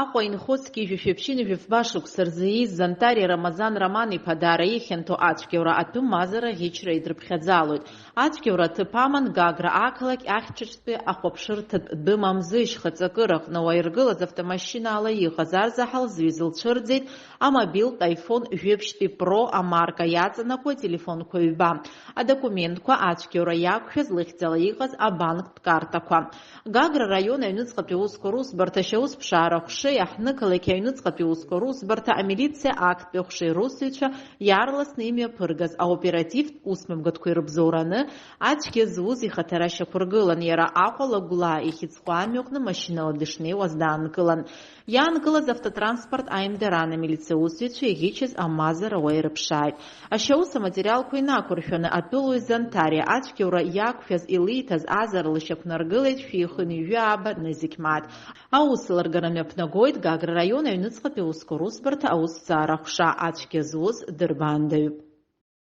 Аҟәа инхозгьы жәашәаԥшьыни жәафбашықәса рзы Зантари Рамазан Роман-иԥа даара ихьанҭо ацәгьаура атәым мазара ӷьычра идрыԥхьаӡалоит. Ацәгьаура аҭыԥ аман Гагра ақалақь ахьчаҿтәи ахәаԥшырҭатә дәымамзышь хаҵакыраҟны уаиргылаз автомашьынаала иҟаз арзаҳал зҩыз лцәырӡеит амобилтә iPhone 7 Pro амарка иаҵанакуа ателефонқәа ҩба. Адокументқәа ацәгьаура иақәшәаз лыхьӡала иҟаз абанктә картақәа. Гагра раион аҩныҵҟатәи аусқәа русбарҭа аусԥшаара хәшеи аҳҭны-қалақь аҩныҵҟатәи аусқәа русбарҭа амилициа актәи хәшеи русзуҩцәа иаарласны имҩаԥыргаз аоперативтә усмҩаԥгатәқәа ирыбзоураны ацәгьа зуз ихаҭара шьақәыргылан, иара Аҟәа Лагәлаа ихьыӡҟа амҩаҟны машьынала дышнеиуаз даанкылан. Иаанкылаз автотранспорт аимдаран амилициаусзуҩцәа иӷьычыз амазара уа ирыԥшааит. Ашьаус аматериалқәа инақәыршәаны атәылоуи Зантари ацәгьаура иақәшәаз илиҭаз азара лышьақәнаргылеит шәихынҩажәи ааба Назикьмаҭ. Аус ларгара мҩаԥнагоит Гагра раион аҩныҵҟатәи аусқәа русбарҭа аусҭҵаара ҳәша ацәгьа зуз дырбаандаҩуп.